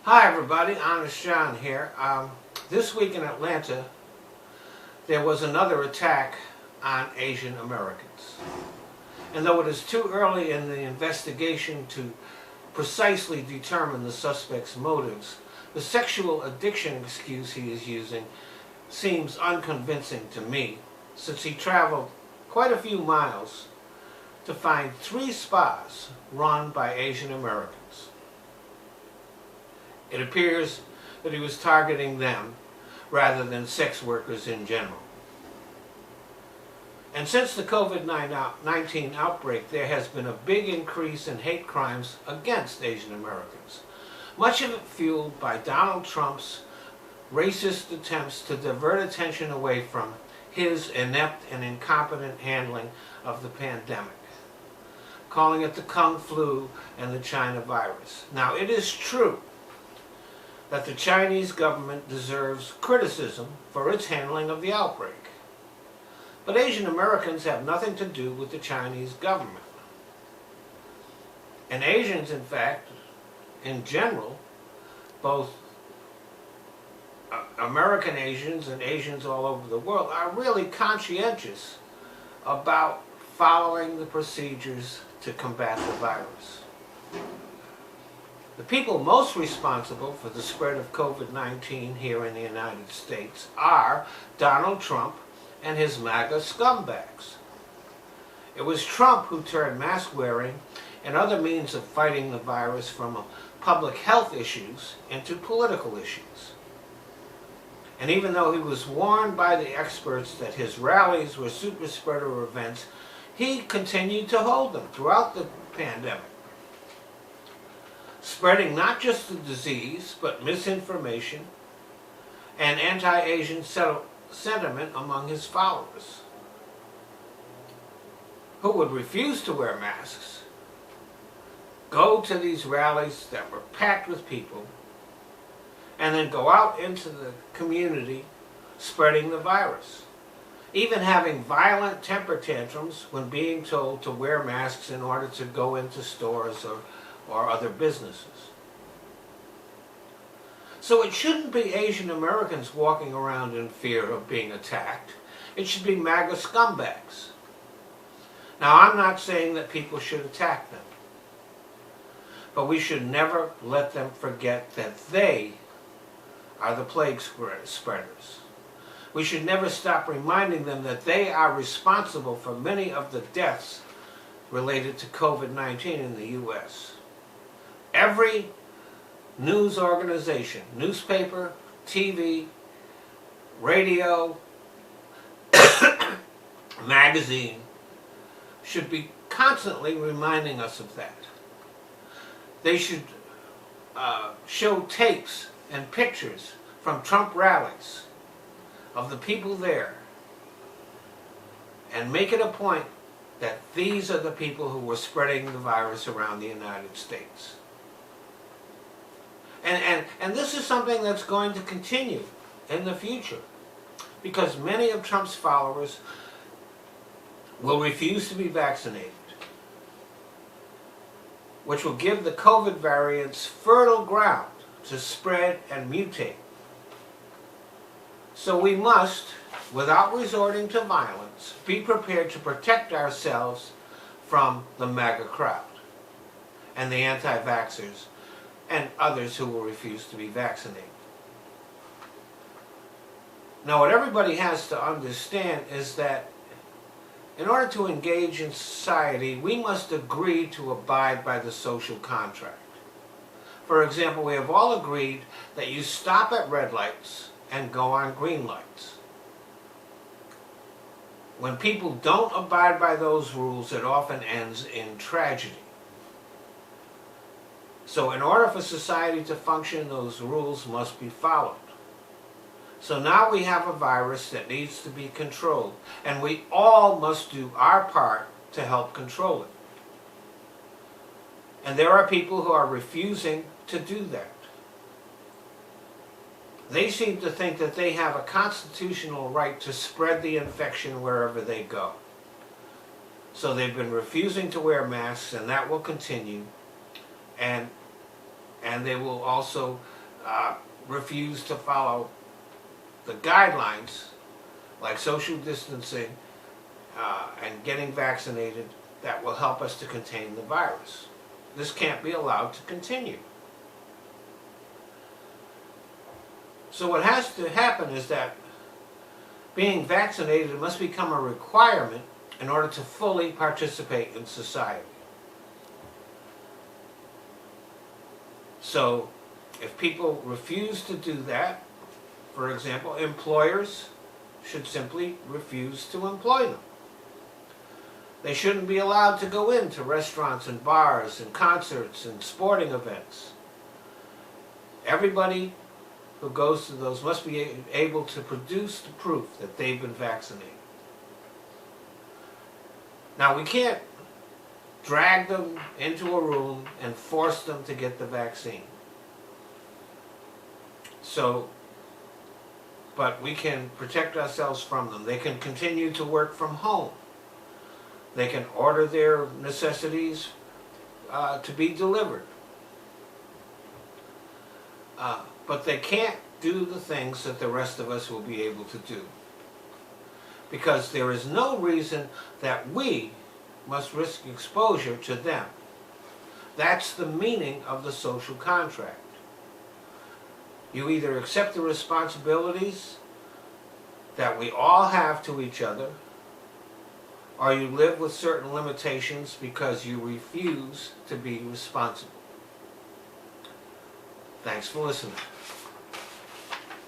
Hi everybody, Honest John here. This week in Atlanta, there was another attack on Asian Americans. And though it is too early in the investigation to precisely determine the suspect's motives, the sexual addiction excuse he is using seems unconvincing to me, since he traveled quite a few miles to find 3 spas run by Asian Americans. It appears that he was targeting them rather than sex workers in general. And since the COVID-19 outbreak, there has been a big increase in hate crimes against Asian Americans, much of it fueled by Donald Trump's racist attempts to divert attention away from his inept and incompetent handling of the pandemic, calling it the Kung Flu and the China virus. Now, it is true that the Chinese government deserves criticism for its handling of the outbreak. But Asian Americans have nothing to do with the Chinese government. And Asians, in fact, in general, both American Asians and Asians all over the world, are really conscientious about following the procedures to combat the virus. The people most responsible for the spread of COVID-19 here in the United States are Donald Trump and his MAGA scumbags. It was Trump who turned mask wearing and other means of fighting the virus from public health issues into political issues. And even though he was warned by the experts that his rallies were super spreader events, he continued to hold them throughout the pandemic, spreading not just the disease, but misinformation and anti-Asian sentiment among his followers, who would refuse to wear masks, go to these rallies that were packed with people, and then go out into the community spreading the virus, even having violent temper tantrums when being told to wear masks in order to go into stores or other businesses. So it shouldn't be Asian Americans walking around in fear of being attacked. It should be MAGA scumbags. Now, I'm not saying that people should attack them, but we should never let them forget that they are the plague spreaders. We should never stop reminding them that they are responsible for many of the deaths related to COVID-19 in the U.S. Every news organization, newspaper, TV, radio, magazine, should be constantly reminding us of that. They should show tapes and pictures from Trump rallies of the people there and make it a point that these are the people who were spreading the virus around the United States. And this is something that's going to continue in the future, because many of Trump's followers will refuse to be vaccinated, which will give the COVID variants fertile ground to spread and mutate. So we must, without resorting to violence, be prepared to protect ourselves from the MAGA crowd and the anti-vaxxers and others who will refuse to be vaccinated. Now, what everybody has to understand is that in order to engage in society, we must agree to abide by the social contract. For example, we have all agreed that you stop at red lights and go on green lights. When people don't abide by those rules, it often ends in tragedy. So in order for society to function, those rules must be followed. So now we have a virus that needs to be controlled, and we all must do our part to help control it. And there are people who are refusing to do that. They seem to think that they have a constitutional right to spread the infection wherever they go. So they've been refusing to wear masks, and that will continue. And they will also refuse to follow the guidelines, like social distancing and getting vaccinated, that will help us to contain the virus. This can't be allowed to continue. So what has to happen is that being vaccinated must become a requirement in order to fully participate in society. So if people refuse to do that, for example, employers should simply refuse to employ them. They shouldn't be allowed to go into restaurants and bars and concerts and sporting events. Everybody who goes to those must be able to produce the proof that they've been vaccinated. Now, we can't drag them into a room and force them to get the vaccine. But we can protect ourselves from them. They can continue to work from home. They can order their necessities to be delivered. But they can't do the things that the rest of us will be able to do. Because there is no reason that we must risk exposure to them. That's the meaning of the social contract. You either accept the responsibilities that we all have to each other, or you live with certain limitations because you refuse to be responsible. Thanks for listening.